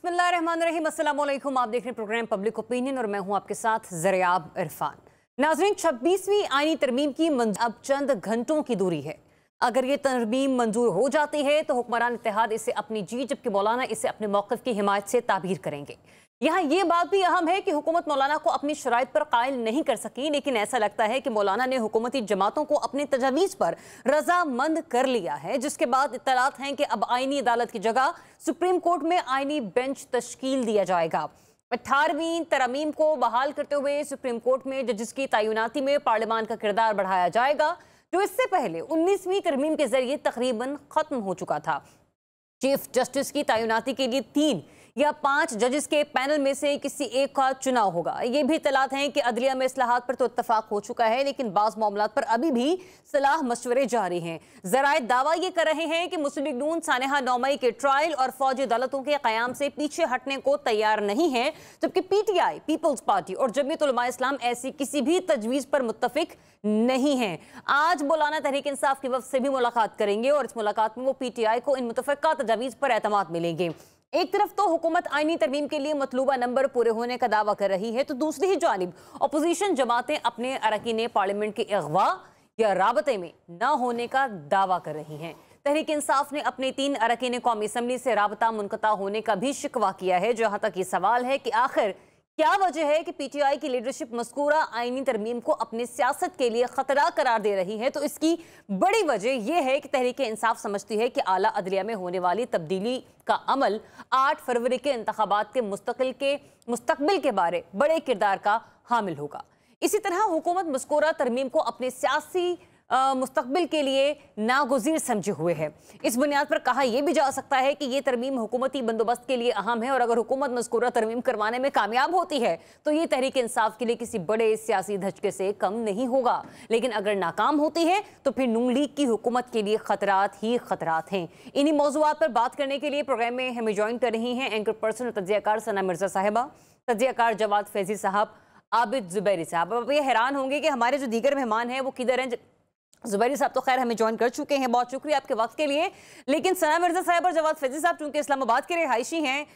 बिस्मिल्लाहिर्रहमानिर्रहीम, अस्सलाम वालेकुम। आप देख रहे हैं प्रोग्राम पब्लिक ओपिनियन और मैं हूं आपके साथ ज़रियाब इरफान। नाज़रीन, 26वीं आईनी तरमीम की अब चंद घंटों की दूरी है। अगर ये तरमीम मंजूर हो जाती है तो हुक्मरान इत्तेहाद इसे अपनी जीत, जबकि मौलाना इसे अपने मौक़िफ़ की हिमायत से ताबीर करेंगे। यहाँ ये बात भी अहम है कि हुकूमत मौलाना को अपनी शराइत पर कायल नहीं कर सकी, लेकिन ऐसा लगता है कि मौलाना ने हुकूमती जमातों को अपनी तजावीज़ पर रजामंद कर लिया है, जिसके बाद इत्तलात हैं कि अब आईनी अदालत की जगह सुप्रीम कोर्ट में आईनी बेंच तश्कील दिया जाएगा। 18वीं तरमीम को बहाल करते हुए सुप्रीम कोर्ट में जजेस की तैनाती में पार्लियामान का किरदार बढ़ाया जाएगा, जो इससे पहले 19वीं तरमीम के जरिए तकरीबन खत्म हो चुका था। चीफ जस्टिस की तैनाती के लिए 3 या 5 जजेस के पैनल में से किसी एक का चुनाव होगा। ये भी इत्तलात हैं कि अदलिया में इस्लाहात पर तो इत्तफाक हो चुका है, लेकिन बाज़ मामलात पर अभी भी सलाह मशवरे जारी हैं। ज़राए दावा ये कर रहे हैं कि मुस्लिम लीग नून सानेहा 9 मई के ट्रायल और फौजी अदालतों के क़याम से पीछे हटने को तैयार नहीं है, जबकि PTI, पीपल्स पार्टी और जमीयत उलमा इस्लाम ऐसी किसी भी तजवीज़ पर मुत्तफिक नहीं है। आज मौलाना तहरीक इंसाफ की वफ़द से भी मुलाकात करेंगे और इस मुलाकात में वो PTI को इन मुतफ़क्का तजावीज़ पर एतमाद मिलेंगे। एक तरफ तो हुकूमत आईनी तरमीम के लिए मतलूबा नंबर पूरे होने का दावा कर रही है, तो दूसरी ही जानिब अपोजिशन जमातें अपने अरकान पार्लियामेंट के अगवा या राबते में न होने का दावा कर रही हैं। तहरीक इंसाफ ने अपने 3 अरकान कौमी असम्बली से राबता मुनक़ता होने का भी शिकवा किया है, जहां तक ये सवाल है कि आखिर क्या वजह है कि PTI की लीडरशिप मज़कूरा आईनी तरमीम को अपनी सियासत के लिए खतरा करार दे रही है। तो इसकी बड़ी वजह यह है कि तहरीक इंसाफ समझती है कि आला अदलिया में होने वाली तब्दीली का अमल 8 फरवरी के इंतखाबात के मुस्तकबिल के बारे बड़े किरदार का हामिल होगा। इसी तरह हुकूमत मज़कूरा तरमीम को अपने सियासी मुस्तकबिल के लिए नागुज़ीर समझे हुए है। इस बुनियाद पर कहा यह भी जा सकता है कि यह तरमीम हुकूमती बंदोबस्त के लिए अहम है और अगर हुकूमत मज़कूरा तरमीम करवाने में कामयाब होती है तो ये तहरीक इंसाफ के लिए किसी बड़े सियासी धचके से कम नहीं होगा, लेकिन अगर नाकाम होती है तो फिर नून लीग की हुकूमत के लिए खतरात ही खतरात हैं। इन्हीं मौज़ूआत पर बात करने के लिए प्रोग्राम में हमें ज्वाइन कर रही हैं एंकर पर्सन और तज्ज़ियाकार सना मिर्ज़ा साहिबा, तज्ज़ियाकार जवाद फैज़ी साहब, आबिद ज़ुबैरी साहब। अब ये हैरान होंगे कि हमारे जो दीगर मेहमान हैं वो किधर हैं। ज़ुबैरी साहब तो खैर हमें ज्वाइन कर चुके हैं, बहुत शुक्रिया आपके वक्त के लिए, लेकिन सना मिर्ज़ा साहब और जवाद फैज़ी साहब चूंकि इस्लामाबाद के रिहायशी हैं,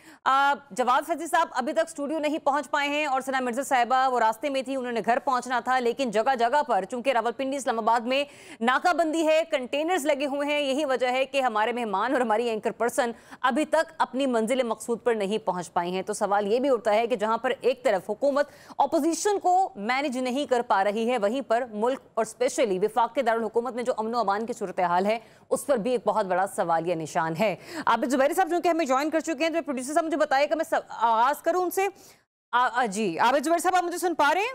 जवाद फैज़ी साहब अभी तक स्टूडियो नहीं पहुंच पाए हैं और सना मिर्ज़ा साहिबा वो रास्ते में थी, उन्होंने घर पहुंचना था, लेकिन जगह जगह पर चूंकि रावलपिंडी इस्लामाबाद में नाकाबंदी है, कंटेनर्स लगे हुए हैं, यही वजह है कि हमारे मेहमान और हमारी एंकर पर्सन अभी तक अपनी मंजिल मकसूद पर नहीं पहुँच पाई हैं। तो सवाल ये भी उठता है कि जहाँ पर एक तरफ हुकूमत अपोजिशन को मैनेज नहीं कर पा रही है, वहीं पर मुल्क और स्पेशली विफाक के दारुल हुकूमत में जो अमन व अमान की सूरत हाल है उस पर भी एक बहुत बड़ा सवालिया निशान है। आबिद ज़ुबैरी साहब जो कि हमें ज्वाइन कर चुके हैं, तो प्रोड्यूसर साहब मुझे बताइएगा, मैं आगाज करूं उनसे। जी आबिद ज़ुबैरी साहब, आप मुझे सुन पा रहे हैं?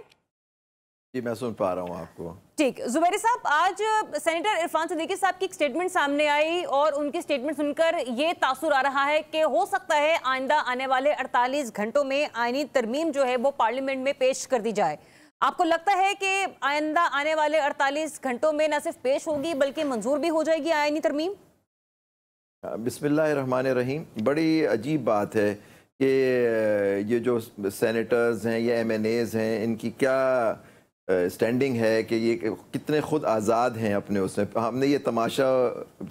जी मैं सुन पा रहा हूं आपको। ठीक, ज़ुबैरी साहब, आज सेनेटर इरफान सिद्दीकी साहब की एक स्टेटमेंट सामने आई और उनकी स्टेटमेंट सुनकर ये तासुर आ रहा है कि हो सकता है आइंदा आने वाले 48 घंटों में आईनी तरमीम जो है वो पार्लियामेंट में पेश कर दी जाए। आपको लगता है कि आइंदा आने वाले 48 घंटों में न सिर्फ पेश होगी बल्कि मंजूर भी हो जाएगी आईनी तरमीम? बिस्मिल्लाहिर्रहमानिर्रहीम। बड़ी अजीब बात है कि ये जो सेनेटर्स हैं या MNAs हैं, इनकी क्या स्टैंडिंग है कि ये कितने खुद आज़ाद हैं अपने उसमें। हमने ये तमाशा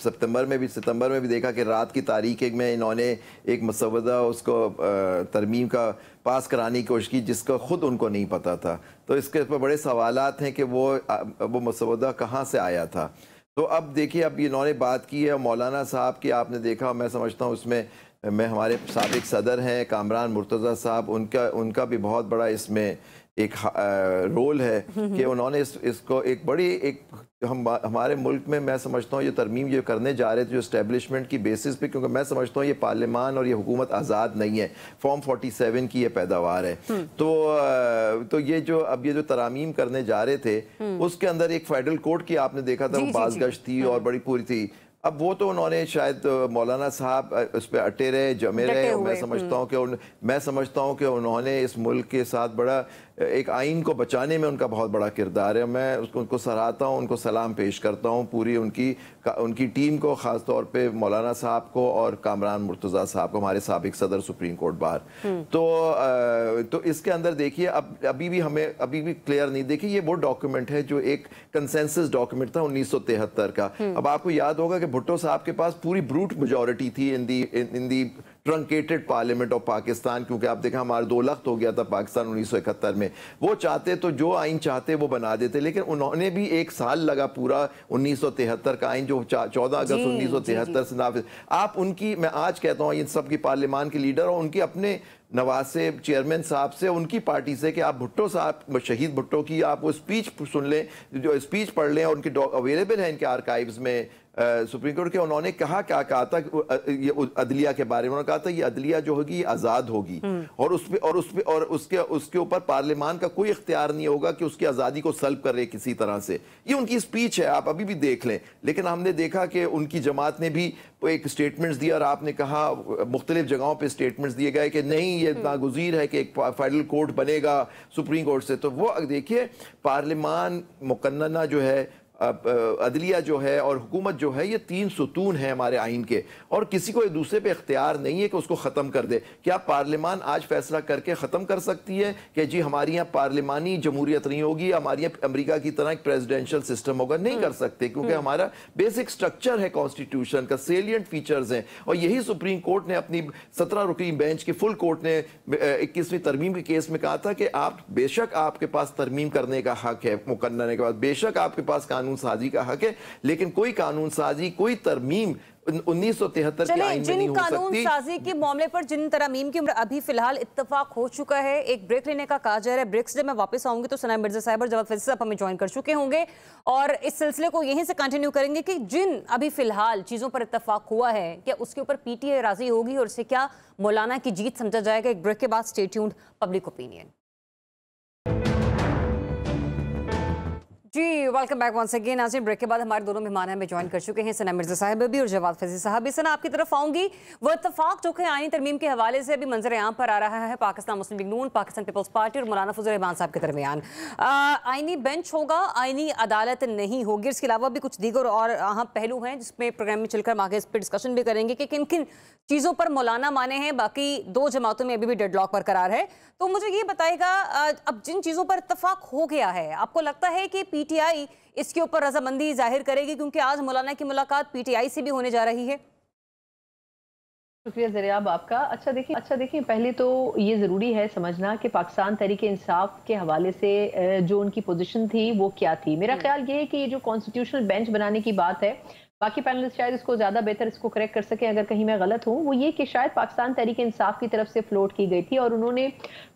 सितंबर में भी देखा कि रात की तारीख में इन्होंने एक मसवदा उसको तरमीम का पास कराने की कोशिश की जिसका ख़ुद उनको नहीं पता था। तो इसके ऊपर बड़े सवालात हैं कि वो मसवदा कहाँ से आया था। तो अब देखिए, अब इन्होंने बात की है मौलाना साहब की, आपने देखा, मैं समझता हूँ उसमें मैं हमारे साबिक सदर हैं कामरान मुर्तज़ा साहब, उनका भी बहुत बड़ा इसमें एक रोल है कि उन्होंने इसको एक बड़ी हमारे मुल्क में, मैं समझता हूँ ये तरमीम ये करने जा रहे थे जो इस्टेब्लिशमेंट की बेसिस पे, क्योंकि मैं समझता हूँ ये पार्लियामान और ये हुकूमत आज़ाद नहीं है, फॉर्म 47 की ये पैदावार है। तो ये जो तरामीम करने जा रहे थे उसके अंदर एक फेडरल कोर्ट की आपने देखा था, वो बाज़गश्त थी और बड़ी पूरी थी। अब वो तो उन्होंने शायद मौलाना साहब उस पर अटे रहे, जमे रहे, और मैं समझता हूँ कि उन्होंने इस मुल्क के साथ बड़ा एक आइन को बचाने में उनका बहुत बड़ा किरदार है। मैं उनको सराहता हूँ, उनको सलाम पेश करता हूँ, पूरी उनकी टीम को, ख़ास तौर पे मौलाना साहब को और कामरान मुर्तज़ा साहब को, हमारे साबिक सदर सुप्रीम कोर्ट बार। तो इसके अंदर देखिए अभी भी क्लियर नहीं। देखिए ये वो डॉक्यूमेंट है जो एक कंसेंसस डॉक्यूमेंट था 1973 का। अब आपको याद होगा कि भुट्टो साहब के पास पूरी ब्रूट मेजॉरिटी थी इन दी ट्रंकेटेड पार्लियामेंट ऑफ पाकिस्तान, क्योंकि आप देखें हमारा 2 लख्त हो गया था पाकिस्तान 1971 में। वो चाहते तो जो आइन चाहते वो बना देते, लेकिन उन्होंने भी 1 साल लगा पूरा 1973 का आइन जो 14 अगस्त 1973 से नाफिज। आप उनकी, मैं आज कहता हूँ इन सब की पार्लियामान के लीडर और उनके अपने नवाज से, चेयरमैन साहब से, उनकी पार्टी से, कि आप भुट्टो साहब, शहीद भुट्टो की आप वो स्पीच सुन लें, जो स्पीच पढ़ लें, और उनके अवेलेबल है इनके आर्काइव्स में सुप्रीम कोर्ट के। उन्होंने क्या कहा था ये अदलिया के बारे में, उन्होंने कहा था ये अदलिया जो होगी आज़ाद होगी, और उसके ऊपर पार्लियामान का कोई इख्तियार नहीं होगा कि उसकी आज़ादी को सल्ब करे किसी तरह से। ये उनकी स्पीच है, आप अभी भी देख लें। लेकिन हमने देखा कि उनकी जमात ने भी एक स्टेटमेंट्स दिया, और आपने कहा मुख्तलिफ जगहों पर स्टेटमेंट्स दिए गए कि नहीं ये नागुज़ीर है कि एक फेडरल कोर्ट बनेगा सुप्रीम कोर्ट से। तो वो देखिए पार्लियामान मुकन्नना जो है, अदलिया जो है और हुकूमत जो है, ये 3 सुतून है हमारे आइन के, और किसी को एक दूसरे पे इख्तियार नहीं है कि उसको ख़त्म कर दे। क्या पार्लियामान आज फैसला करके ख़त्म कर सकती है कि जी हमारी यहाँ पार्लियामानी जमहूरियत नहीं होगी, हमारे यहाँ अमेरिका की तरह एक प्रेसिडेंशियल सिस्टम होगा? नहीं कर सकते, क्योंकि हमारा बेसिक स्ट्रक्चर है कॉन्स्टिट्यूशन का, सेलियंट फीचर्स हैं। और यही सुप्रीम कोर्ट ने अपनी 17 रुकनी बेंच की फुल कोर्ट ने 21वीं तरमीम के केस में कहा था कि आप बेशक आपके पास तरमीम करने का हक है मुकन्नने के बाद, बेशक आपके पास कानून साजी का हक है, लेकिन कोई कानून साजी, कोई तरमीम 1973 के आइन में नहीं हो सकती। कानून साजी के मामले पर जिन तरमीम की अभी फिलहाल इत्तेफाक हो चुका है, एक ब्रेक लेने का कहा जा रहा है। ब्रेक से जब मैं वापस आऊंगी तो सना मिर्जा साहब और जवाद फैजी साहब हमें ज्वाइन कर चुके होंगे, और इस सिलसिले को यहीं से कंटिन्यू करेंगे कि जिन अभी फिलहाल चीजों पर इत्तेफाक हुआ है, क्या उसके ऊपर पीटीआई राजी होगी और इसे क्या मौलाना की जीत समझा जाएगा? एक ब्रेक के बाद स्टे ट्यून्ड, पब्लिक ओपिनियन। जी वेलकम बैक वंस अगेन। आज ब्रेक के बाद हमारे दोनों मेहमान हमें ज्वाइन कर चुके हैं, सना मिर्जा साहब भी और जवाद फैजी साहब भी। सना, आपकी तरफ आऊंगी। वो इत्तेफाक जो कि आईनी तरमीम के हवाले से अभी मंजर आम पर आ रहा है पाकिस्तान मुस्लिम लीग नून, पाकिस्तान पीपल्स पार्टी और मौलाना फजल रहमान साहब के दरमियान। आईनी बेंच होगा, आईनी अदालत नहीं होगी। इसके अलावा भी कुछ दीगर और अहम पहलू हैं जिसमें प्रोग्राम में चलकर हम आगे इस पर डिस्कशन भी करेंगे कि किन किन चीज़ों पर मौलाना माने हैं। बाकी 2 जमातों में अभी भी डेडलॉक बरकरार है। तो मुझे ये बताएगा, अब जिन चीज़ों पर इत्तेफाक हो गया है, आपको लगता है कि पीटीआई इसके ऊपर रजामंदी जाहिर करेगी? क्योंकि आज मौलाना की मुलाकात पीटीआई से भी होने जा रही है। शुक्रिया ज़रियाब आपका। अच्छा देखिए, पहले तो ये ज़रूरी है समझना कि पाकिस्तान तहरीक इंसाफ के हवाले से जो उनकी पोजीशन थी वो क्या थी। मेरा ख्याल ये है कि ये जो कॉन्स्टिट्यूशनल बेंच बनाने की बात है, बाकी पैनलिस्ट शायद इसको ज़्यादा बेहतर इसको करेक्ट कर सके अगर कहीं मैं गलत हूँ, वो ये कि शायद पाकिस्तान तहरीक इंसाफ की तरफ से फ्लोट की गई थी, और उन्होंने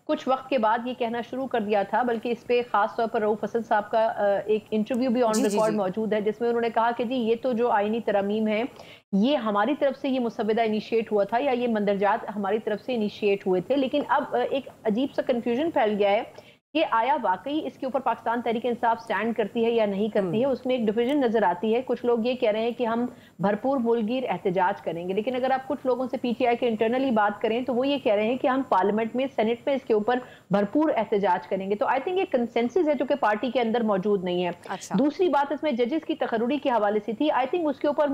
कुछ वक्त के बाद ये कहना शुरू कर दिया था, बल्कि इस पे खास तौर पर रऊफ हसन साहब का एक इंटरव्यू भी ऑन रिकॉर्ड मौजूद है, जिसमें उन्होंने कहा कि जी ये तो जो आईनी तरमीम है ये हमारी तरफ से ये मुसव्वदा इनिशिएट हुआ था, या ये मंदरजात हमारी तरफ से इनिशिएट हुए थे। लेकिन अब एक अजीब सा कंफ्यूजन फैल गया है कि आया वाकई इसके ऊपर पाकिस्तान तहरीक इंसाफ स्टैंड करती है या नहीं करती है। उसमें एक डिवीजन नजर आती है। कुछ लोग ये कह रहे हैं कि हम भरपूर मुलगिर एहतजाज करेंगे, लेकिन अगर आप कुछ लोगों से पीटीआई के इंटरनली बात करें तो वो ये कह रहे हैं कि हम पार्लियामेंट में, सेनेट में इसके ऊपर भरपूर एहतजाज करेंगे। तो आई थिंक ये कंसेंसस है जो कि पार्टी के अंदर मौजूद नहीं है। अच्छा। दूसरी बात इसमें जजेस की तकर्रुरी के हवाले से थी। आई थिंक उसके ऊपर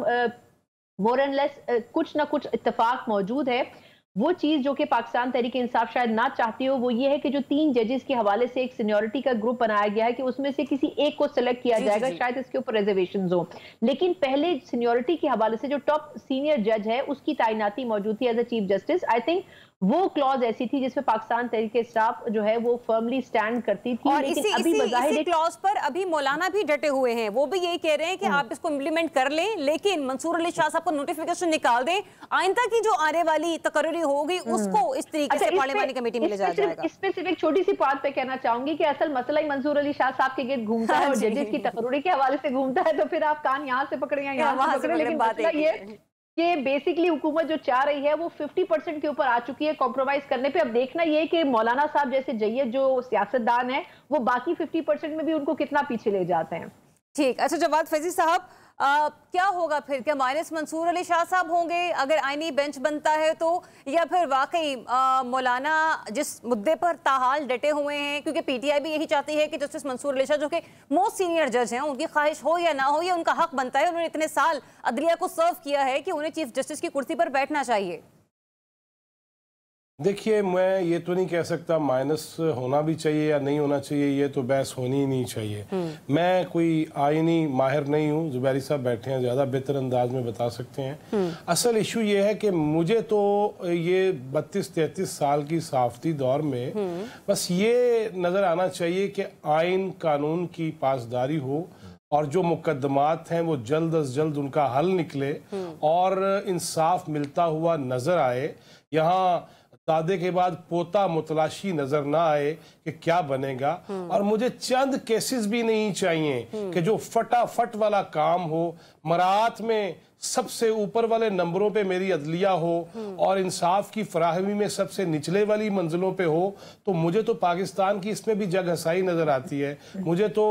मोर एंड लेस कुछ ना कुछ इत्तेफाक मौजूद है। वो चीज जो कि पाकिस्तान तहरीक इंसाफ शायद ना चाहती हो, वो ये है कि जो 3 जजेस के हवाले से एक सीनियरिटी का ग्रुप बनाया गया है कि उसमें से किसी एक को सिलेक्ट किया जाएगा, शायद इसके ऊपर रिजर्वेशंस हो। लेकिन पहले सीनियरिटी के हवाले से जो टॉप सीनियर जज है उसकी तैनाती मौजूद थी as a chief justice. I think वो क्लॉज ऐसी थी जिसमें पाकिस्तान तहरीक इंसाफ जो है वो फर्मली स्टैंड करती थी। और इसी क्लॉज पर अभी मौलाना भी डटे हुए हैं। वो भी यही कह रहे हैं कि आप इसको इम्प्लीमेंट कर लें, लेकिन मंसूर अली शाह साहब को नोटिफिकेशन निकाल दें, आइंदा की जो आने वाली तकर्री होगी उसको इस तरीके से पार्लियामानी कमेटी में ले जाया जाएगा। इस पे सिर्फ एक छोटी सी बात पे कहना चाहूंगी कि असल मसला ही मंसूर अली शाह साहब के गिर्द घूमता है और जजेस की तकर्री के हवाले से घूमता है, तो फिर आप कान यहाँ से पकड़े या यहाँ से पकड़े। लेकिन मसला ये कि बेसिकली हुकूमत जो चाह रही है वो 50% के ऊपर आ चुकी है कॉम्प्रोमाइज करने पे। अब देखना ये कि मौलाना साहब जैसे जय्यद जो सियासतदान है वो बाकी 50% में भी उनको कितना पीछे ले जाते हैं। ठीक, अच्छा जवाद फैजी साहब, क्या होगा फिर? क्या माइनस मंसूर अली शाह साहब होंगे अगर आईनी बेंच बनता है तो, या फिर वाकई मौलाना जिस मुद्दे पर ताहाल डटे हुए हैं, क्योंकि पीटीआई भी यही चाहती है कि जस्टिस मंसूर अली शाह जो कि मोस्ट सीनियर जज हैं, उनकी ख्वाहिश हो या ना हो ये उनका हक बनता है, उन्होंने इतने साल अदलिया को सर्व किया है कि उन्हें चीफ जस्टिस की कुर्सी पर बैठना चाहिए। देखिए, मैं ये तो नहीं कह सकता माइनस होना भी चाहिए या नहीं होना चाहिए, ये तो बहस होनी ही नहीं चाहिए। मैं कोई आईनी माहिर नहीं हूँ, जुबैरी साहब बैठे हैं, ज़्यादा बेहतर अंदाज में बता सकते हैं। असल इशू ये है कि मुझे तो ये 32-33 साल की सहाफ़ती दौर में बस ये नज़र आना चाहिए कि आइन कानून की पासदारी हो और जो मुकदमात हैं वो जल्द अज जल्द उनका हल निकले और इंसाफ मिलता हुआ नज़र आए। यहाँ दादे के बाद पोता मुतलाशी नजर ना आए कि क्या बनेगा। और मुझे चंद केसेस भी नहीं चाहिए कि जो फटाफट वाला काम हो, मरात में सबसे ऊपर वाले नंबरों पे मेरी अदलिया हो और इंसाफ की फराहमी में सबसे निचले वाली मंजिलों पे हो। तो मुझे तो पाकिस्तान की इसमें भी जग हसाई नजर आती है, मुझे तो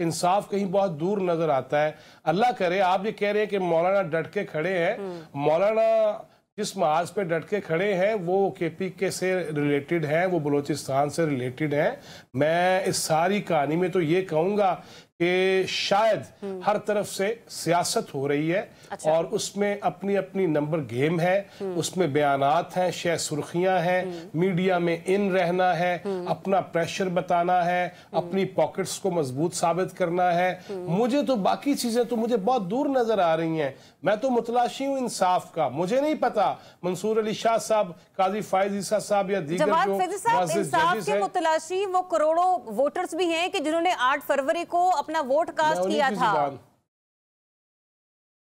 इंसाफ कहीं बहुत दूर नजर आता है। अल्लाह करे, आप ये कह रहे हैं कि मौलाना डट के खड़े हैं, मौलाना जिस महाज पे डट के खड़े हैं वो KPK से रिलेटेड है, वो बलूचिस्तान से रिलेटेड है। मैं इस सारी कहानी में तो ये कहूँगा कि शायद हर तरफ से सियासत हो रही है। अच्छा। और उसमें अपनी अपनी नंबर गेम है, उसमें बयानात हैं, शह सुर्खियां हैं, मीडिया में इन रहना है, अपना प्रेशर बताना है, अपनी पॉकेट्स को मजबूत साबित करना है। मुझे तो बाकी चीजें तो मुझे बहुत दूर नजर आ रही हैं। मैं तो मुतलाशी हूँ इंसाफ का। मुझे नहीं पता मंसूर अली शाह साहब, काजी फायज ईसा साहब या दीगर जो इंसाफ के मुतलाशी वो करोड़ों वोटर्स भी हैं कि जिन्होंने 8 फरवरी को अपना वोट कास्ट किया था।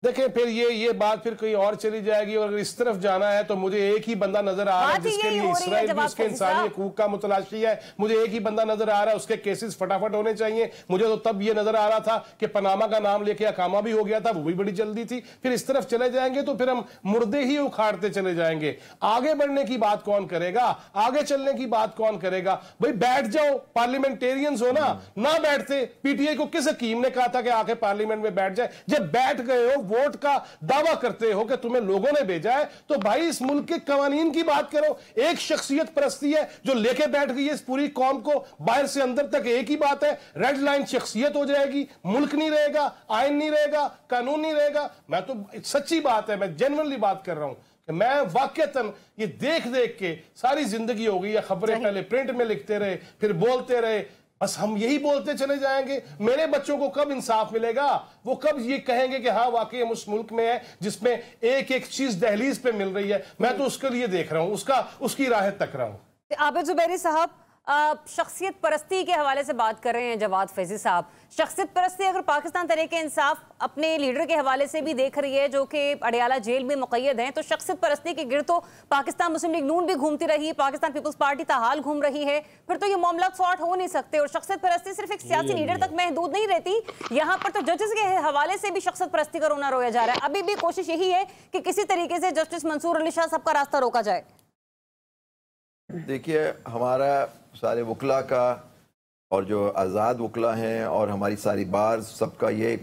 देखें, फिर ये बात फिर कहीं और चली जाएगी। और अगर इस तरफ जाना है तो मुझे एक ही बंदा नजर आ रहा है जिसके लिए इसराइल भी उसके इंसानी हकूक का मुतलाशी है। मुझे एक ही बंदा नजर आ रहा है, उसके केसेस फटाफट होने चाहिए। मुझे तो तब ये नजर आ रहा था कि पनामा का नाम लेके अकामा भी हो गया था, वो भी बड़ी जल्दी थी। फिर इस तरफ चले जाएंगे तो फिर हम मुर्दे ही उखाड़ते चले जाएंगे। आगे बढ़ने की बात कौन करेगा, आगे चलने की बात कौन करेगा? भाई बैठ जाओ, पार्लियामेंटेरियंस हो ना बैठते। PTI को किस हकीम ने कहा था कि आके पार्लियामेंट में बैठ जाए? जब बैठ गए हो, वोट का दावा करते हो कि तुम्हें लोगों ने भेजा है, तो भाई इस मुल्क के कवानीन की बात करो। एक शख्सियत परस्ती है जो लेके बैठ गई है इस पूरी कौम को, बाहर से अंदर तक एक ही बात है, रेड लाइन शख्सियत हो जाएगी, मुल्क नहीं रहेगा, आइन नहीं रहेगा, कानून नहीं रहेगा। मैं तो सच्ची बात है, मैं जेन्युइनली बात कर रहा हूं कि मैं वाकईतन ये देख देख के सारी जिंदगी हो गई है। खबरें पहले प्रिंट में लिखते रहे, फिर बोलते रहे, बस हम यही बोलते चले जाएंगे। मेरे बच्चों को कब इंसाफ मिलेगा? वो कब ये कहेंगे कि हाँ वाकई हम उस मुल्क में हैं जिसमें एक एक चीज दहलीज पे मिल रही है? मैं तो उसके लिए देख रहा हूं, उसकी राह तक रहा हूं। आबिद जुबैरी साहब, शख्सियत परस्ती के हवाले से बात कर रहे हैं जवाद फैजी साहब। शख्सियत परस्ती अगर पाकिस्तान तहरीक इंसाफ अपने लीडर के हवाले से भी देख रही है जो कि अडियाला जेल में मुक़य्यद हैं, तो शख्सियत परस्ती के गिर्द तो पाकिस्तान मुस्लिम लीग नून भी घूमती रही, पाकिस्तान पीपल्स पार्टी ताहाल घूम रही है। फिर तो ये मामला सॉर्ट हो नहीं सकते। और शख्सियत परस्ती सिर्फ एक सियासी लीडर तक महदूद नहीं रहती, यहाँ पर तो जजेस के हवाले से भी शख्सियत परस्ती का रोना रोया जा रहा है। अभी भी कोशिश यही है कि किसी तरीके से जस्टिस मंसूर अली शाह साहब का रास्ता रोका जाए। देखिए, हमारा सारे वकला का और जो आज़ाद वकला हैं और हमारी सारी बार सबका ये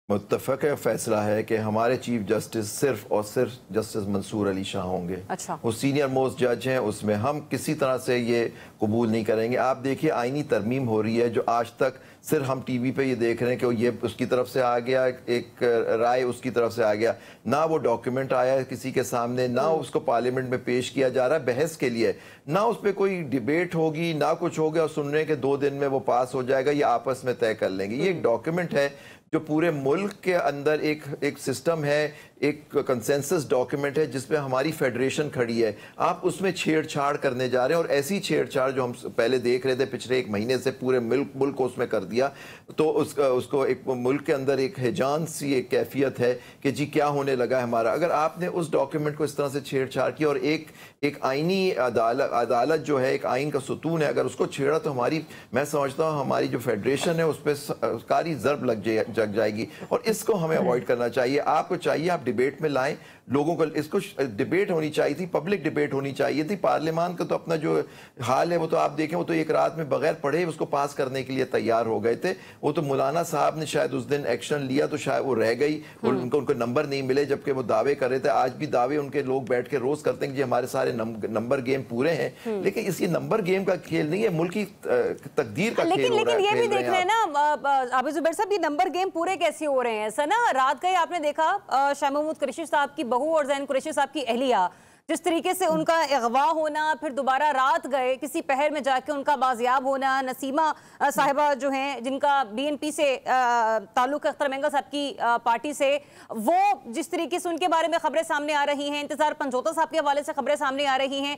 मुत्तफ़क़ फैसला है कि हमारे चीफ जस्टिस सिर्फ और सिर्फ जस्टिस मंसूर अली शाह होंगे। अच्छा। वो सीनियर मोस्ट जज हैं, उसमें हम किसी तरह से ये कबूल नहीं करेंगे। आप देखिए, आईनी तरमीम हो रही है जो आज तक सिर्फ हम टीवी पे ये देख रहे हैं कि ये उसकी तरफ से आ गया, एक राय उसकी तरफ से आ गया, ना वो डॉक्यूमेंट आया है किसी के सामने, ना उसको पार्लियामेंट में पेश किया जा रहा है बहस के लिए, ना उस पर कोई डिबेट होगी, ना कुछ हो गया और सुनने के 2 दिन में वो पास हो जाएगा, ये आपस में तय कर लेंगे। ये एक डॉक्यूमेंट है जो पूरे मुल्क के अंदर एक सिस्टम है, एक कंसेंसस डॉक्यूमेंट है जिसपे हमारी फेडरेशन खड़ी है। आप उसमें छेड़छाड़ करने जा रहे हैं और ऐसी छेड़छाड़ जो हम पहले देख रहे थे पिछले 1 महीने से पूरे मुल्क को उसमें कर दिया। तो उसको एक मुल्क के अंदर एक हिजान सी एक कैफियत है कि जी क्या होने लगा है हमारा। अगर आपने उस डॉक्यूमेंट को इस तरह से छेड़छाड़ की और एक आईनी अदालत जो है, एक आइन का सुतून है, अगर उसको छेड़ा तो मैं समझता हूँ हमारी जो फेडरेशन है उस पर कारी ज़र्ब लग जाएगी और इसको हमें अवॉइड करना चाहिए। आपको चाहिए आप डिबेट में लाएं लोगों को, इसको डिबेट होनी चाहिए थी, पब्लिक डिबेट होनी चाहिए थी। पार्लियामान का तो अपना जो हाल है वो तो आप देखें, वो तो एक रात में बगैर पढ़े उसको पास करने के लिए तैयार हो गए थे। वो तो मौलाना साहब ने शायद उस दिन एक्शन लिया तो शायद वो रह गई, उनको नंबर नहीं मिले जबकि वो दावे कर रहे थे। आज भी दावे उनके लोग बैठ के रोज करते हैं कि हमारे सारे नंबर गेम पूरे हैं, लेकिन इसी नंबर गेम का खेल नहीं है, मुल्क की तकदीर का खेल हो रहा है। लेकिन ये भी देख रहे हैं ना आबिद जुबैर साहब, ये नंबर गेम पूरे कैसे हो रहे हैं? ऐसा ना रात का ही आपने देखा शाह महमूद कुरैशी साहब की बहू और ज़ैन कुरैशी साहब की अहलिया जिस तरीके से उनका अगवा होना, फिर दोबारा रात गए किसी पहर में जाके उनका बाजियाब होना, नसीमा साहिबा जो हैं जिनका BNP से ताल्लुक अख्तर मेंगल साहब की पार्टी से, वो जिस तरीके से उनके बारे में खबरें सामने आ रही हैं, इंतजार पंजोता साहब के हवाले से खबरें सामने आ रही हैं,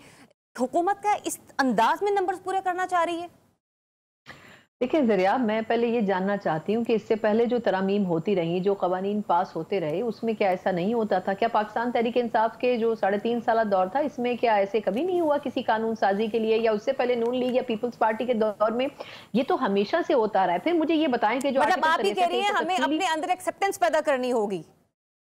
हुकूमत का इस अंदाज में नंबर्स पूरे करना चाह रही है? देखिए ज़रिया, मैं पहले ये जानना चाहती हूँ कि इससे पहले जो तरामीम होती रही, जो कवानीन पास होते रहे, उसमें क्या ऐसा नहीं होता था? क्या पाकिस्तान तहरीक इंसाफ के जो 3.5 साल दौर था, इसमें क्या ऐसे कभी नहीं हुआ किसी कानून साजी के लिए, या उससे पहले नून लीग या पीपल्स पार्टी के दौर में? ये तो हमेशा से होता रहा है। फिर मुझे ये बताएं कि जो मतलब आप ही कह रही हैं हमें अपने अंदर एक्सेप्टेंस पैदा करनी होगी?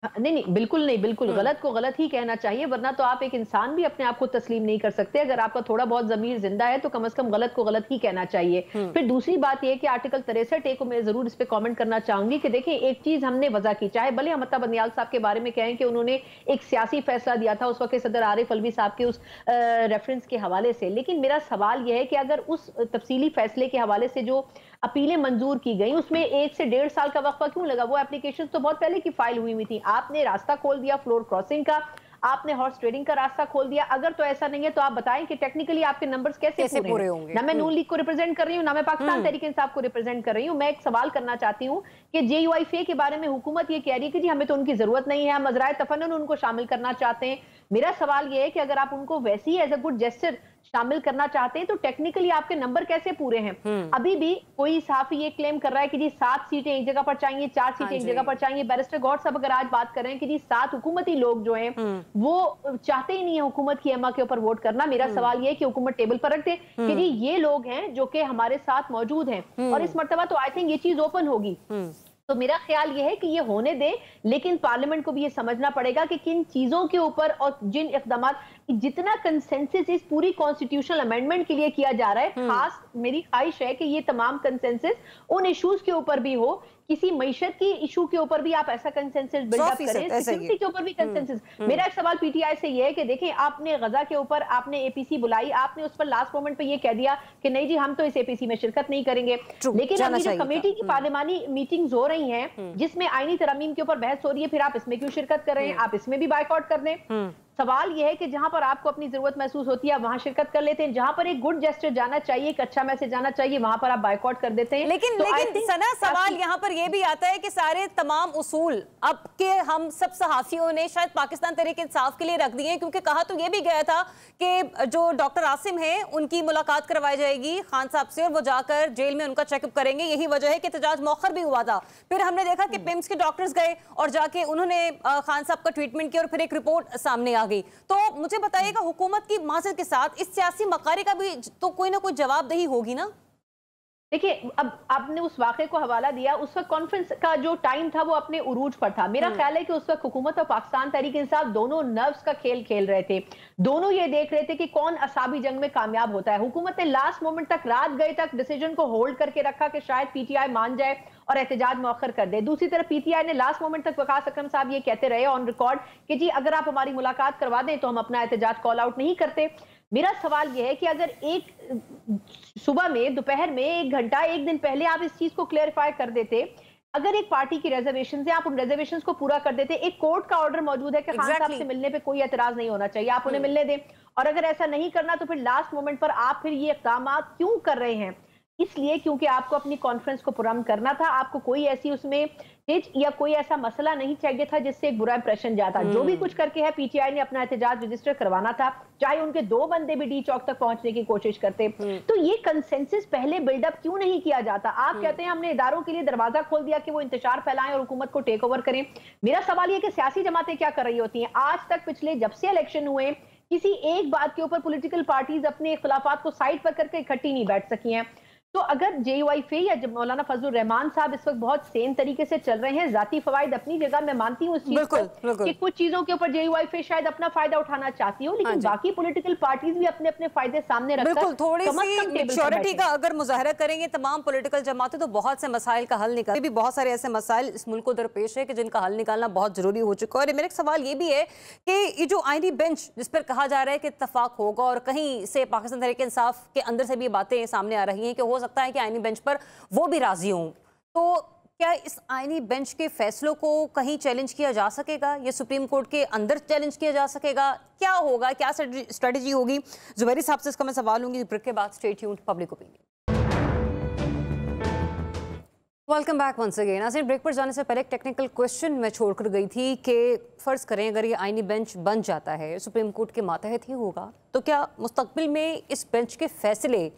नहीं नहीं, बिल्कुल नहीं, बिल्कुल गलत को गलत ही कहना चाहिए, वरना तो आप एक इंसान भी अपने आप को तस्लीम नहीं कर सकते। अगर आपका थोड़ा बहुत जमीर जिंदा है तो कम से कम गलत को गलत ही कहना चाहिए। फिर दूसरी बात यह कि आर्टिकल 63 को मैं जरूर इस पे कमेंट करना चाहूंगी कि देखिए, एक चीज हमने वजह की, चाहे भले हम अता बंदियाल साहब के बारे में कहें कि उन्होंने एक सियासी फैसला दिया था उस वक्त सदर आरिफ अलवी साहब के उस रेफरेंस के हवाले से, लेकिन मेरा सवाल यह है कि अगर उस तफसीली फैसले के हवाले से जो अपीलें मंजूर की गई, उसमें 1 से 1.5 साल का वक्फा क्यों लगा? वो एप्लीकेशन तो बहुत पहले की फाइल हुई थी। आपने रास्ता खोल दिया फ्लोर क्रॉसिंग का, आपने हॉर्स ट्रेडिंग का रास्ता खोल दिया। अगर तो ऐसा नहीं है तो आप बताएं कि टेक्निकली आपके नंबर्स कैसे पूरे होंगे? ना मैं नून लीग को रिप्रेजेंट कर रही हूँ, ना मैं पाकिस्तान तहरीक इंसाफ को रिप्रेजेंट कर रही हूँ। मैं एक सवाल करना चाहती हूँ कि JUIFA के बारे में हुकूमत ये कह रही है कि जी हमें तो उनकी जरूरत नहीं है, हम मजराए तफन्नुन उनको शामिल करना चाहते हैं। मेरा सवाल यह है कि अगर आप उनको वैसे ही एज अ गुड जेस्चर शामिल करना चाहते हैं तो टेक्निकली आपके नंबर कैसे पूरे हैं? अभी भी कोई सहाफी ये क्लेम कर रहा है कि जी 7 सीटें एक जगह पर चाहिए, 4 सीटें एक जगह पर चाहिए। बैरिस्टर गौर साहब अगर आज बात कर रहे हैं कि जी 7 हुकूमती लोग जो हैं वो चाहते ही नहीं है हुकूमत की एमा के ऊपर वोट करना, मेरा सवाल ये है कि हुकूमत टेबल पर रख दे कि जी ये लोग हैं जो कि हमारे साथ मौजूद हैं, और इस मर्तबा तो आई थिंक ये चीज ओपन होगी। तो मेरा ख्याल ये है कि ये होने दे, लेकिन पार्लियामेंट को भी ये समझना पड़ेगा कि किन चीजों के ऊपर और जिन इक़दामात, जितना कंसेंसस इस पूरी कॉन्स्टिट्यूशनल अमेंडमेंट के लिए किया जा रहा है, खास मेरी ख्वाहिश है कि ये तमाम कंसेंसस उन इश्यूज के ऊपर भी हो। किसी मईशत की इशू के ऊपर भी आप ऐसा कंसेंसस बिल्डअप करें, सिक्योरिटी के ऊपर भी कंसेंसस। मेरा एक सवाल PTI से ये है कि देखें, आपने गजा के ऊपर आपने APC बुलाई, आपने उस पर लास्ट मोमेंट पे ये कह दिया कि नहीं जी हम तो इस APC में शिरकत नहीं करेंगे, लेकिन अभी जो कमेटी की पार्लियामानी मीटिंग्स हो रही हैं जिसमें आईनी तरमीम के ऊपर बहस हो रही है, फिर आप इसमें क्यों शिरकत कर रहे हैं? आप इसमें भी बायकॉट कर दें। सवाल यह है कि जहां पर आपको अपनी जरूरत महसूस होती है वहां शिरकत कर लेते हैं, जहां पर एक गुड जेस्चर जाना चाहिए, एक अच्छा मैसेज जाना चाहिए, वहां पर आप बायकॉट कर देते हैं। लेकिन सना, सवाल यहां पर यह भी आता है कि सारे तमाम उसूल अब के हम सब सहाफियों ने शायद पाकिस्तान तहरीक इंसाफ के लिए रख दिए, क्योंकि कहा तो यह भी गया था कि जो डॉक्टर आसिम है उनकी मुलाकात करवाई जाएगी खान साहब से, और वो जाकर जेल में उनका चेकअप करेंगे। यही वजह है कि एहतजाज मौखर भी हुआ था। फिर हमने देखा कि पिम्स के डॉक्टर्स गए और जाके उन्होंने खान साहब का ट्रीटमेंट किया और फिर एक रिपोर्ट सामने आ गई। तो मुझे बताइएगा, हुकूमत की माज़रत के साथ इस सियासी मकारी का भी तो कोई ना कोई जवाबदेही होगी ना? देखिए, अब आपने उस वाक़े को हवाला दिया, उस वक्त कॉन्फ्रेंस का जो टाइम था वो अपने उरूज पर था। मेरा ख्याल है कि उस वक्त हुकूमत और पाकिस्तान तहरीक इंसाफ दोनों नर्व्स का खेल खेल रहे थे, दोनों ये देख रहे थे कि कौन असाबी जंग में कामयाब होता है। हुकूमत ने लास्ट मोमेंट तक, रात गए तक डिसीजन को होल्ड करके रखा कि शायद PTI मान जाए और एहतजाज मौखर कर दे। दूसरी तरफ PTI ने लास्ट मोमेंट तक वकास अकरम साहब ये कहते रहे ऑन रिकॉर्ड कि जी अगर आप हमारी मुलाकात करवा दें तो हम अपना एहतजाज कॉल आउट नहीं करते। मेरा सवाल यह है कि अगर एक सुबह में, दोपहर में, 1 घंटा, 1 दिन पहले आप इस चीज को क्लेरिफाई कर देते, अगर एक पार्टी की रिजर्वेशन है आप उन रिजर्वेशन को पूरा कर देते, एक कोर्ट का ऑर्डर मौजूद है कि खान साहब से मिलने पे कोई एतराज नहीं होना चाहिए, आप उन्हें मिलने दें, और अगर ऐसा नहीं करना तो फिर लास्ट मोमेंट पर आप फिर ये इक़दाम क्यों कर रहे हैं? इसलिए क्योंकि आपको अपनी कॉन्फ्रेंस को पुरअमन करना था, आपको कोई ऐसी उसमें हिच या कोई ऐसा मसला नहीं चाहिए था जिससे एक बुरा इंप्रेशन जाता। जो भी कुछ करके है PTI ने अपना एहतजाज रजिस्टर करवाना था, चाहे उनके 2 बंदे भी D चौक तक पहुंचने की कोशिश करते। तो ये कंसेंसस पहले बिल्डअप क्यों नहीं किया जाता? आप कहते हैं हमने इदारों के लिए दरवाजा खोल दिया कि वो इंतशार फैलाएं और हुकूमत को टेक ओवर करें। मेरा सवाल ये कि सियासी जमातें क्या कर रही होती हैं? आज तक पिछले जब से इलेक्शन हुए किसी एक बात के ऊपर पॉलिटिकल पार्टीज अपने इख्तिलाफात को साइड पर करके इकट्ठी नहीं बैठ सकी हैं। तो अगर JUIFA या मौलाना फजलुर रहमान साहब इस वक्त बहुत सेम तरीके से चल रहे हैं, जाती फवाइद अपनी जगह, मैं मानती हूँ इस चीज को कि कुछ चीजों के ऊपर JUIFA शायद अपना फायदा उठाना चाहती हो, लेकिन बाकी पॉलिटिकल पार्टीज भी अपने अपने फायदे सामने रखकर बिल्कुल थोड़ी सी मैच्योरिटी का अगर मुजाहरा करेंगे तमाम पॉलिटिकल जमातें तो बहुत से मसाइल का हल निकाल भी बहुत सारे ऐसे मसाइल इस मुल्क को दरपेश है कि जिनका हल निकालना बहुत जरूरी हो चुका है। और मेरा एक सवाल ये भी है कि ये जो आईनी बेंच जिस पर कहा जा रहा है कि इत्तफाक होगा, और कहीं से पाकिस्तान तहरीक इंसाफ के अंदर से भी बातें सामने आ रही हैं कि हो सकता है कि आईनी बेंच पर वो भी राजी हों, तो क्या इस आईनी बेंच के फैसलों को कहीं चैलेंज किया जा सकेगा? ये सुप्रीम कोर्ट के अंदर चैलेंज किया जा सकेगा? क्या होगा, क्या स्ट्रेटजी होगी? जुबैरी साहब से इसका मैं सवाल लूंगी ब्रेक के बाद। Stay tuned, public opinion. Welcome back once again. नाज़रीन, ब्रेक पर जाने से पहले एक टेक्निकल क्वेश्चन मैं छोड़कर गई थी कि फ़र्ज़ करें अगर ये आईनी बेंच बन जाता है, सुप्रीम कोर्ट के मातहत ही होगा, तो क्या मुस्तकबिल में इस बेंच के फैसले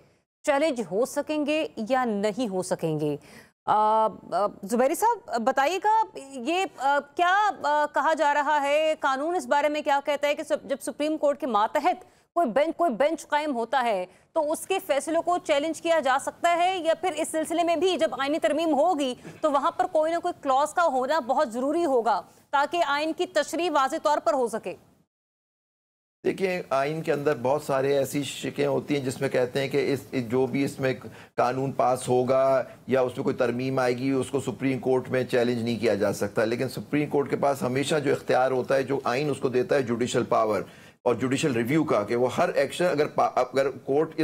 चैलेंज हो सकेंगे या नहीं हो सकेंगे? जुबैरी साहब बताइएगा, ये क्या कहा जा रहा है, कानून इस बारे में क्या कहता है कि जब सुप्रीम कोर्ट के मातहत कोई बेंच कायम होता है तो उसके फैसलों को चैलेंज किया जा सकता है, या फिर इस सिलसिले में भी जब आईनी तरमीम होगी तो वहां पर कोई ना कोई क्लॉज का होना बहुत जरूरी होगा ताकि आइन की तशरीह वाज़ेह तौर पर हो सके? देखिए, आइन के अंदर बहुत सारे ऐसी शिकें होती हैं जिसमें कहते हैं कि इस जो भी इसमें कानून पास होगा या उसमें कोई तरमीम आएगी उसको सुप्रीम कोर्ट में चैलेंज नहीं किया जा सकता। लेकिन सुप्रीम कोर्ट के पास हमेशा जो इख्तियार होता है, जो आइन उसको देता है, जुडिशल पावर और जुडिशल रिव्यू का, कि वो हर एक्शन अगर कोर्ट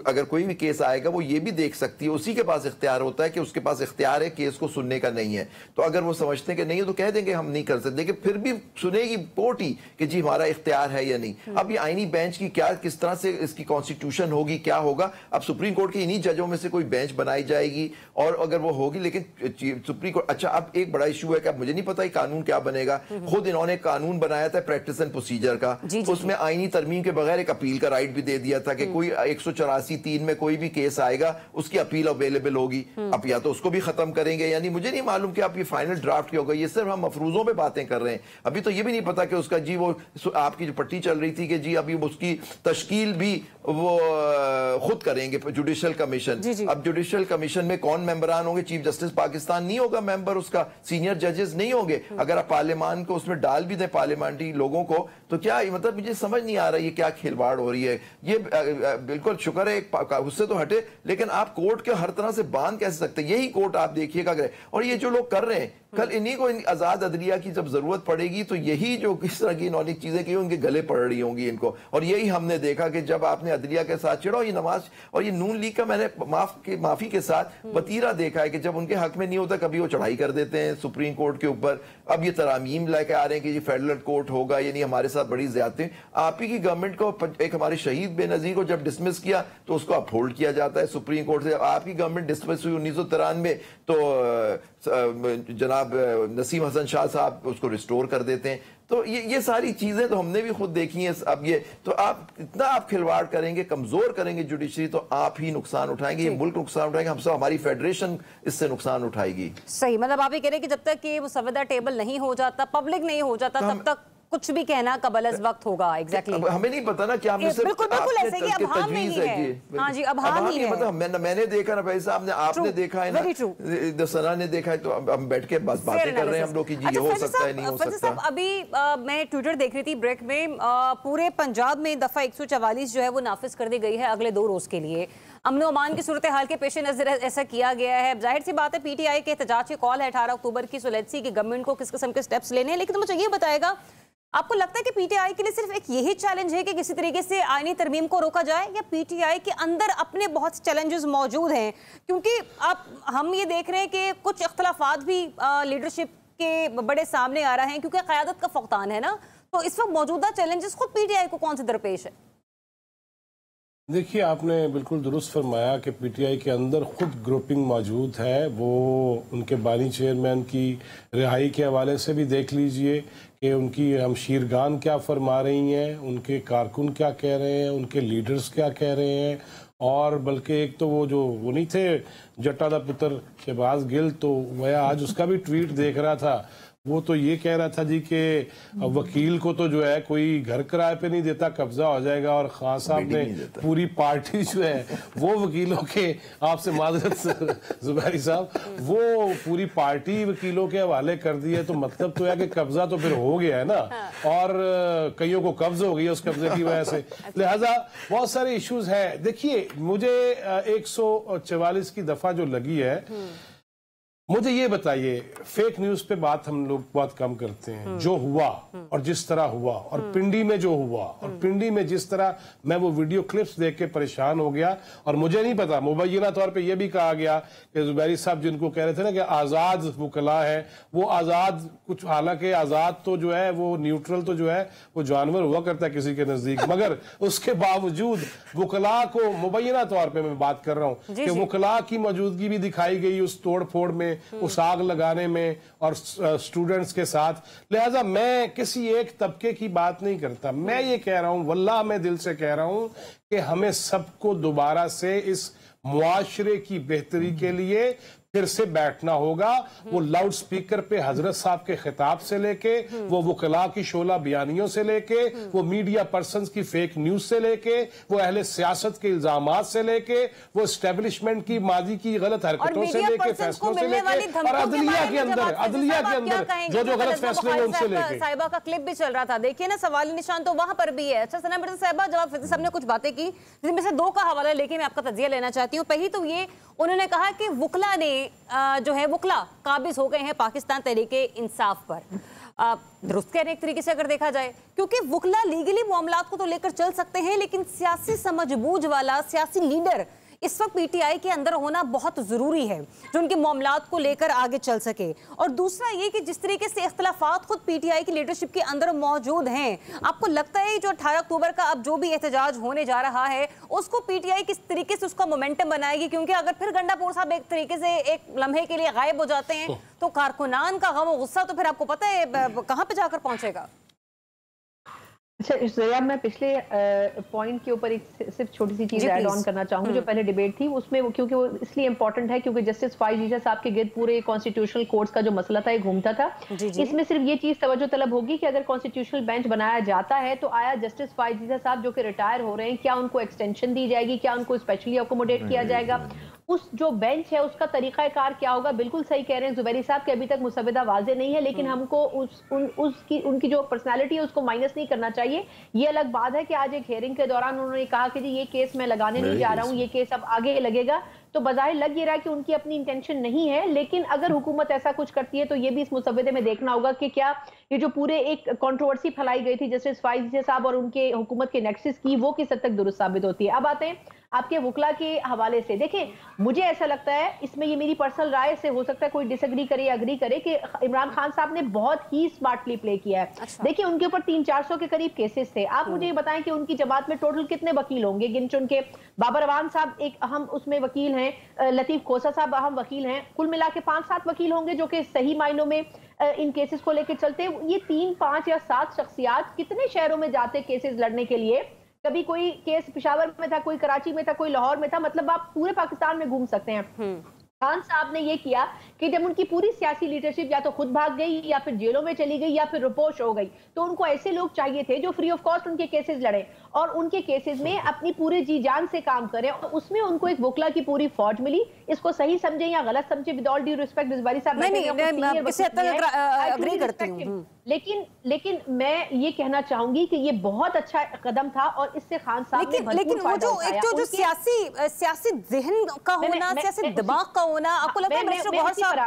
अगर कोई भी केस आएगा वो ये भी देख सकती है, उसी के पास इख्तियार होता है कि उसके पास इख्तियार है केस को सुनने का नहीं है। तो अगर वो समझते हैं कि नहीं है तो कह देंगे हम नहीं कर सकते, लेकिन फिर भी सुनेगी कोर्ट ही कि जी हमारा इख्तियार है या नहीं। अब ये आईनी बेंच की क्या, किस तरह से इसकी कॉन्स्टिट्यूशन होगी, क्या होगा, अब सुप्रीम कोर्ट के इन्हीं जजों में से कोई बेंच बनाई जाएगी और अगर वो होगी, लेकिन सुप्रीम कोर्ट, अच्छा अब एक बड़ा इशू है कि अब मुझे नहीं पता कानून क्या बनेगा। खुद इन्होंने कानून बनाया था प्रैक्टिस एंड प्रोसीजर का, उसमें आईनी तरमीम के बगैर एक अपील का राइट भी दे दिया था कि कोई 184(3) में कोई भी केस आएगा उसकी अपील अवेलेबल होगी। अब या तो उसको भी खत्म करेंगे, यानी मुझे नहीं मालूम कि आप ये फाइनल ड्राफ्ट क्या होगा। ये सिर्फ हम मफरूजों पे बातें कर रहे हैं, अभी तो ये भी नहीं पता कि उसका जी वो आपकी जो पट्टी चल रही थी कि जी अभी उसकी तश्कील भी वो खुद करेंगे जुडिशल कमीशन। अब जुडिशल कमीशन में कौन मेंबरान होंगे? चीफ जस्टिस पाकिस्तान नहीं होगा मेंबर, उसका सीनियर जजेस नहीं होंगे। अगर आप पार्लियामान को उसमें डाल भी दें, पार्लियामेंट्री लोगों को, तो क्या मतलब मुझे समझ नहीं आ रहा ये क्या खिलवाड़ हो रही है। ये बिल्कुल शुक्र है उससे तो हटे, लेकिन आप कोर्ट के हर तरह से बांध कैसे सकते? यही कोर्ट आप देखिएगा। और ये जो लोग कर रहे हैं, कल इन्हीं को आजाद अदलिया की जब जरूरत पड़ेगी तो यही जो किस तरह की इन्होंने चीजें की उनके गले पड़ रही होंगी इनको। और यही हमने देखा कि जब आपने अदलिया के साथ चिड़ा, ये नवाज और ये नून लीग का मैंने माफी के साथ वतीरा देखा है कि जब उनके हक में नहीं होता कभी वो चढ़ाई कर देते हैं सुप्रीम कोर्ट के ऊपर। अब ये तरामीम लेके आ रहे हैं कि ये फेडरल कोर्ट होगा, यानी हमारे साथ बड़ी ज्यादती। आप ही की गवर्नमेंट को, एक हमारे शहीद बेनजीर को जब डिसमिस किया तो उसको अपहोल्ड किया जाता है सुप्रीम कोर्ट से। आपकी गवर्नमेंट डिसमिस हुई 1993 तो जनाब नसीम हसन शाह साहब उसको रिस्टोर कर देते हैं। तो ये सारी चीजें तो हमने भी खुद देखी हैं। अब ये तो आप इतना आप खिलवाड़ करेंगे, कमजोर करेंगे जुडिशरी, तो आप ही नुकसान उठाएंगे, ये मुल्क नुकसान उठाएंगे, हम सब, हमारी फेडरेशन इससे नुकसान उठाएगी। सही, मतलब आप ये कह रहे हैं कि जब तक ये वो संविदा टेबल नहीं हो जाता, पब्लिक नहीं हो जाता, तब तक कुछ भी कहना कबल अज़ वक्त होगा। एग्जैक्टली हमें नहीं पता ना क्या बिल्कुल ऐसे ही अभाम नहीं है। हाँ जी, अभाम ही है। मतलब मैंने देखा ना भाई साहब ने, आपने देखा है ना, सना ने देखा है, तो हम बैठ के बस बातें कर रहे हैं हम लोग कि जी ये हो सकता है, नहीं हो सकता। अभी मैं ट्विटर देख रही थी ब्रेक में, पूरे पंजाब में दफा 144 जो है वो नाफिज कर दी गई है अगले 2 रोज के लिए। अमन अमान की सूरत हाल के पेश नजर ऐसा किया गया है। जाहिर सी बात है पीटीआई के एहतजाज की कॉल है 18 अक्टूबर की, सो लेट्स सी कि गवर्नमेंट को किस किस्म के स्टेप्स लेने हैं। लेकिन मुझे ये बताएगा, आपको लगता है कि पीटीआई के लिए सिर्फ एक यही चैलेंज है कि किसी तरीके से आईनी तरमीम को रोका जाए, या पीटीआई के अंदर अपने बहुत चैलेंजेस मौजूद हैं? क्योंकि हम ये देख रहे हैं कि कुछ इख्तलाफात भी लीडरशिप के बड़े सामने आ रहे हैं, क्योंकि क़यादत का फुक़दान है ना। तो इस वक्त मौजूदा चैलेंजेस खुद पीटीआई को कौन से दरपेश है? देखिए, आपने बिल्कुल दुरुस्त फरमाया कि पीटीआई के अंदर खुद ग्रुपिंग मौजूद है। वो उनके बानी चेयरमैन की रिहाई के हवाले से भी देख लीजिए कि उनकी हमशीरगान क्या फरमा रही हैं, उनके कारकुन क्या कह रहे हैं, उनके लीडर्स क्या कह रहे हैं। और बल्कि एक तो वो नहीं थे जट्टा दा पुत्र शहबाज गिल, तो मैं आज उसका भी ट्वीट देख रहा था। वो तो ये कह रहा था जी कि वकील को तो जो है कोई घर किराए पे नहीं देता, कब्जा हो जाएगा। और खान साहब ने पूरी पार्टी जो है वो वकीलों के, आपसे माजरत जुबैरी साहब, वो पूरी पार्टी वकीलों के हवाले कर दी है। तो मतलब तो है कि कब्जा तो फिर हो गया है ना, और कईयों को कब्ज हो गई है उस कब्जे की वजह से। लिहाजा बहुत सारे इश्यूज हैं। देखिए, मुझे 144 की दफा जो लगी है, मुझे ये बताइए, फेक न्यूज पे बात हम लोग बहुत कम करते हैं। जो हुआ और जिस तरह हुआ और पिंडी में जो हुआ और पिंडी में जिस तरह मैं वो वीडियो क्लिप्स देख के परेशान हो गया, और मुझे नहीं पता, मुबैना तौर पे ये भी कहा गया कि जुबैरी साहब जिनको कह रहे थे ना कि आजाद वकला है, वो आजाद कुछ, हालांकि आजाद तो जो है वो न्यूट्रल तो जो है वो जानवर हुआ करता है किसी के नजदीक, मगर उसके बावजूद वकला को, मुबैना तौर पर मैं बात कर रहा हूँ कि वकला की मौजूदगी भी दिखाई गई उस तोड़ फोड़ में, उस आग लगाने में और स्टूडेंट्स के साथ। लिहाजा मैं किसी एक तबके की बात नहीं करता, मैं ये कह रहा हूं, वल्लाह मैं दिल से कह रहा हूं कि हमें सबको दोबारा से इस मुआशरे की बेहतरी के लिए फिर से बैठना होगा। वो लाउड स्पीकर पे हजरत साहब के खिताब से लेके, वो वकला की शोला बयानियों से लेके, वो मीडिया पर्सन्स की फेक न्यूज से लेके, वो अहले सियासत के इल्जामात से लेके, वो एस्टेब्लिशमेंट की माजी की गलत हरकतों से लेके, फैसलों से लेके, और अदलिया के अंदर जो गलत फैसले हैं उनसे लेके। साहिबा का क्लिप भी चल रहा था, देखिए ना, सवाली निशान तो वहां पर भी है। अच्छा सना मिर्जा साहिबा, जब फिर सबने कुछ बातें की जिनमें से दो का हवाला लेके मैं आपका तजिया लेना चाहती हूँ। पहली तो ये, उन्होंने कहा कि वकला ने जो है वकला काबिज हो गए हैं पाकिस्तान तहरीके इंसाफ पर। दुरुस्त कह रहे हैं एक तरीके से अगर देखा जाए, क्योंकि वकला लीगली मामलात को तो लेकर चल सकते हैं, लेकिन सियासी समझबूझ वाला सियासी लीडर इस वक्त पीटीआई के अंदर होना बहुत जरूरी है जो उनके मामलात को लेकर आगे चल सके। और दूसरा ये कि जिस तरीके से इख्तलाफात खुद पीटीआई की लीडरशिप के अंदर मौजूद हैं, आपको लगता है जो 18 अक्टूबर का अब जो भी एहतजाज होने जा रहा है उसको पीटीआई किस तरीके से उसका मोमेंटम बनाएगी? क्योंकि अगर फिर गंडापुर साहब एक तरीके से एक लम्हे के लिए गायब हो जाते हैं तो कारकुनान का गम और गुस्सा तो फिर आपको पता है कहां पे जाकर पहुंचेगा। अच्छा जया, मैं पिछले पॉइंट के ऊपर एक सिर्फ छोटी सी चीज ऐड ऑन करना चाहूंगी। जो पहले डिबेट थी उसमें क्योंकि वो इसलिए इंपॉर्टेंट है क्योंकि जस्टिस फाइज जीजा साहब के गिर्द पूरे कॉन्स्टिट्यूशनल कोर्ट्स का जो मसला था ये घूमता था। इसमें सिर्फ ये चीज तवज्जो तलब होगी कि अगर कॉन्स्टिट्यूशनल बेंच बनाया जाता है तो आया जस्टिस फाइज जीजा साहब जो कि रिटायर हो रहे हैं, क्या उनको एक्सटेंशन दी जाएगी, क्या उनको स्पेशली अकोमोडेट किया जाएगा, उस जो बेंच है उसका तरीकाकार क्या होगा। बिल्कुल सही कह रहे हैं जुबैरी साहब कि अभी तक मुसविदा वाजे नहीं है, लेकिन हमको उनकी जो पर्सनालिटी है उसको माइनस नहीं करना चाहिए। ये अलग बात है कि आज एक हियरिंग के दौरान उन्होंने कहा कि जी ये केस मैं लगाने नहीं जा रहा हूँ, ये केस अब आगे लगेगा, तो बजाहिर लग ये रहा है कि उनकी अपनी इंटेंशन नहीं है। लेकिन अगर हुकूमत ऐसा कुछ करती है तो ये भी इस मुसविदे में देखना होगा कि क्या ये जो पूरे एक कंट्रोवर्सी फैलाई गई थी जस्टिस फाइज साहब और उनके हुकूमत के नेक्सस की, वो किस हद तक दुरुस्त साबित होती है। अब आते हैं आपके वकला के हवाले से। देखें, मुझे ऐसा लगता है, इसमें ये मेरी पर्सनल राय से हो सकता है कोई डिसएग्री करे या अग्री करे, कि इमरान खान साहब ने बहुत ही स्मार्टली प्ले किया है। अच्छा। देखिए, उनके ऊपर 300-400 के करीब केसेस थे। आप मुझे ये बताएं कि उनकी जमात में टोटल कितने वकील होंगे? गिन चुन के बाबर अवान साहब एक अहम उसमें वकील हैं, लतीफ खोसा साहब अहम वकील हैं, कुल मिला के 5-7 वकील होंगे जो कि सही मायनों में इन केसेस को लेकर चलते हैं। ये 3, 5 या 7 शख्सियात कितने शहरों में जाते केसेस लड़ने के लिए? कभी कोई केस पेशावर में था, कोई कराची में था, कोई लाहौर में था, मतलब आप पूरे पाकिस्तान में घूम सकते हैं। खान साहब ने यह किया कि जब उनकी पूरी सियासी लीडरशिप या तो खुद भाग गई या फिर जेलों में चली गई या फिर रिपोर्ट हो गई, तो उनको ऐसे लोग चाहिए थे जो फ्री ऑफ कॉस्ट उनके केसेस लड़े और उनके केसेस में अपनी पूरे जी जान से काम करें। और उसमें उनको एक वकला की पूरी फौज मिली। इसको सही समझे या गलत समझे, with all due respect, Zubairi साहब एग्री करती हूं, लेकिन मैं ये कहना चाहूंगी कि ये बहुत अच्छा कदम था और इससे खान साहब ने लेकिन वो जो एक जो सियासी ज़हन का होना, सियासी दिमाग का होना, आपको लगता है मिनिस्टर गौहर साहब?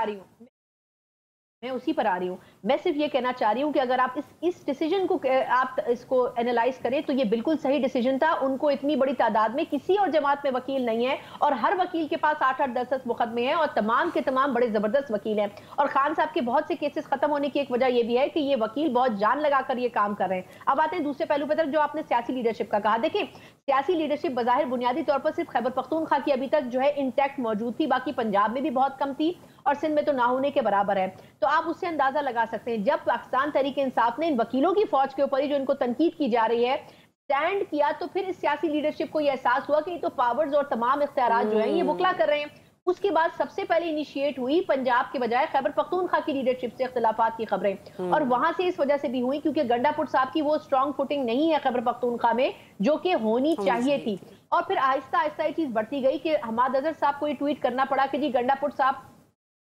मैं उसी पर आ रही हूँ। मैं सिर्फ ये कहना चाह रही हूँ कि अगर आप इस डिसीजन को आप इसको एनालाइज करें तो ये बिल्कुल सही डिसीजन था। उनको इतनी बड़ी तादाद में किसी और जमात में वकील नहीं है और हर वकील के पास 8-8, 10-10 मुकदमे हैं और तमाम के तमाम बड़े जबरदस्त वकील हैं। और खान साहब के बहुत से केसेस खत्म होने की एक वजह यह भी है कि ये वकील बहुत जान लगाकर ये काम कर रहे हैं। अब आते हैं दूसरे पहलू पर, जो आपने सियासी लीडरशिप का कहा। देखिए, सियासी लीडरशिप बज़ाहिर बुनियादी तौर पर सिर्फ खैबर पख्तूनख्वा की अभी तक जो है इंटैक्ट मौजूद थी, बाकी पंजाब में भी बहुत कम थी और सिंध में तो ना होने के बराबर है। तो आप उससे अंदाजा लगा सकते हैं, जब पाकिस्तान तहरीक इंसाफ ने इन वकीलों की फौज के ऊपर ही जो इनको तनकीद की जा रही है स्टैंड किया, तो फिर इस सियासी लीडरशिप को यह एहसास हुआ कि ये तो पावर्स और तमाम इख्तियारात जो हैं ये वकला कर रहे हैं। उसके बाद सबसे पहले इनिशिएट हुई पंजाब के बजाय खैबर पख्तूनख्वा की लीडरशिप से इख्तिलाफात की खबरें, और वहां से इस वजह से भी हुई क्योंकि गंडापुर साहब की वो स्ट्रॉन्ग फुटिंग नहीं है खैबर पख्तूनख्वा में जो कि होनी चाहिए थी। और फिर आहिस्ता आहिस्ता ये चीज बढ़ती गई कि हमाद अजहर साहब को ये ट्वीट करना पड़ा कि जी गंडापुर साहब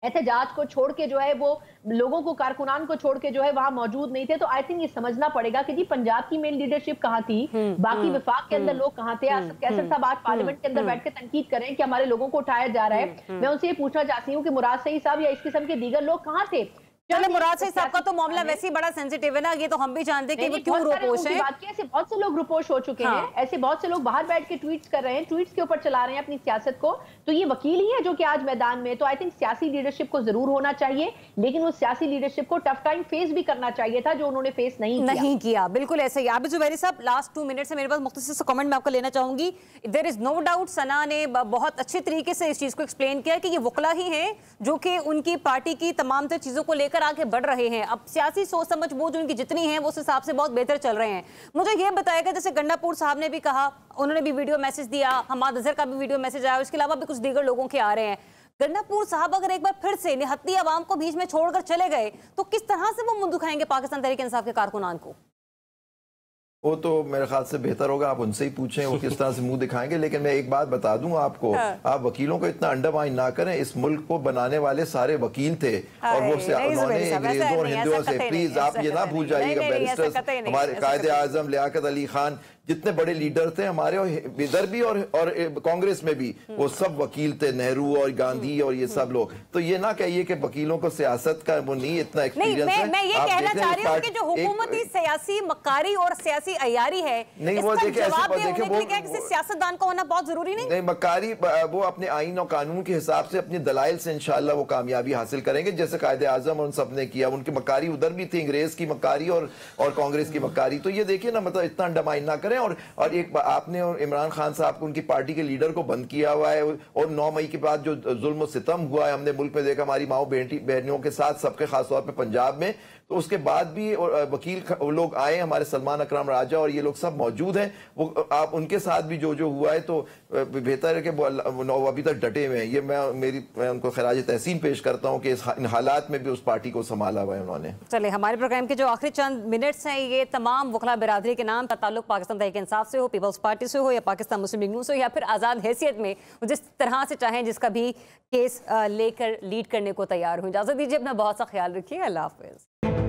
एहतजाज को छोड़ के जो है वो लोगों को, कारकुनान को छोड़ के जो है वहां मौजूद नहीं थे। तो आई थिंक ये समझना पड़ेगा कि जी पंजाब की मेन लीडरशिप कहाँ थी, बाकी विफाक के अंदर लोग कहाँ थे। आसिफ कैसर साहब आज पार्लियामेंट के अंदर बैठ के तनकीद करें कि हमारे लोगों को उठाया जा रहा है। मैं उनसे ये पूछना चाहती हूँ कि मुराद सईद साहब या इस किस्म के दीगर लोग कहाँ थे। चलो, मुराद सईद साहब का तो मामला वैसे ही बड़ा सेंसिटिव है ना, ये तो हम भी जानते हैं कि वो क्यों रूपोश है। ऐसे बहुत से लोग रूपोश हो चुके हैं, ऐसे बहुत से लोग बाहर बैठ के ट्वीट्स कर रहे हैं, ट्वीट्स के ऊपर चला रहे हैं अपनी सियासत को। तो ये वकील ही है जो कि आज मैदान में। तो आई थिंक सियासी लीडरशिप को जरूर होना चाहिए, लेकिन उस सियासी लीडरशिप को टफ टाइम फेस भी करना चाहिए था, जो उन्होंने फेस नहीं किया। बिल्कुल ऐसे ही। आबिद जुबैरी साहब, लास्ट 2 मिनट से मेरे पास मुख्तसर से कमेंट मैं आपका लेना चाहूंगी। देयर इज नो डाउट सना ने बहुत अच्छे तरीके से इस चीज को एक्सप्लेन किया कि ये वकला ही हैं जो कि उनकी पार्टी की तमाम तर चीजों को लेकर आगे बढ़ रहे हैं। अब सियासी सोच समझ बूझ उनकी जितनी है वो उस हिसाब से बहुत बेहतर चल रहे हैं। मुझे ये बताएगा, जैसे गंडापुर साहब ने भी कहा, उन्होंने भी वीडियो मैसेज दिया, हमाद अजहर का भी वीडियो मैसेज आया, उसके अलावा भी कुछ दीगर लोगों के आ रहे हैं। गंडापुर साहब अगर एक बार फिर से निहत्ती आवाम को बीच में छोड़कर चले गए तो किस तरह से वो मुंह दिखाएंगे पाकिस्तान तहरीक इंसाफ के कारकुनान को? वो तो मेरे ख्याल से बेहतर होगा आप उनसे ही पूछें वो किस तरह से मुंह दिखाएंगे। लेकिन मैं एक बात बता दूं आपको, आप वकीलों को इतना अंडरमाइन ना करें। इस मुल्क को बनाने वाले सारे वकील थे और वो उन्होंने अंग्रेजों और हिंदुओं से, प्लीज आप ये ना भूल जाइएगा, बैरिस्टर्स हमारे कायदे आजम लियाकत अली खान, जितने बड़े लीडर थे हमारे इधर भी और कांग्रेस में भी, वो सब वकील थे, नेहरू और गांधी और ये सब लोग। तो ये ना कहिए कि वकीलों को सियासत का वो नहीं इतना एक्सपीरियंस है। मैं ये कहना चाह रही हूँ कि जो हुकूमती सियासी मक्कारी और सियासी अयारी है, नहीं वो देखिए सियासतदान का होना बहुत जरूरी नहीं। मक्कारी वो अपने आइन और कानून के हिसाब से अपने दलाइल से इंशाल्लाह वो कामयाबी हासिल करेंगे, जैसे कायदे आजम और उन सब ने किया। उनकी मक्कारी उधर भी थी, अंग्रेज की मक्कारी और कांग्रेस की मक्कारी। तो ये देखिए ना, मतलब इतना अंडरमाइन ना करें। और एक आपने और इमरान खान साहब को, उनकी पार्टी के लीडर को बंद किया हुआ है। और 9 मई के बाद जो जुल्म सितम हुआ है हमने मुल्क में देखा, हमारी माओ बहनियों के साथ सबके, खासतौर पर पंजाब में। तो उसके बाद भी वकील लोग आए, हमारे सलमान अकरम राजा और ये लोग सब मौजूद हैं। वो आप उनके साथ भी जो हुआ है, तो बेहतर है कि वो अभी तक डटे हुए हैं। ये मैं उनको खराज तहसीन पेश करता हूँ कि इन हालात में भी उस पार्टी को संभाला हुआ है उन्होंने। चले, हमारे प्रोग्राम के जो आखिरी चंद मिनट्स हैं, ये तमाम वकला बिरादरी के नाम का ताल्लुक पाकिस्तान तहरीक इंसाफ से हो, पीपल्स पार्टी से हो, या पाकिस्तान मुस्लिम लीग नून से हो, या फिर आज़ाद हैसियत में जिस तरह से चाहें, जिसका भी केस लेकर लीड करने को तैयार हो। इजाज़त दीजिए, अपना बहुत सा ख्याल रखिए। अल्लाह हाफिज़।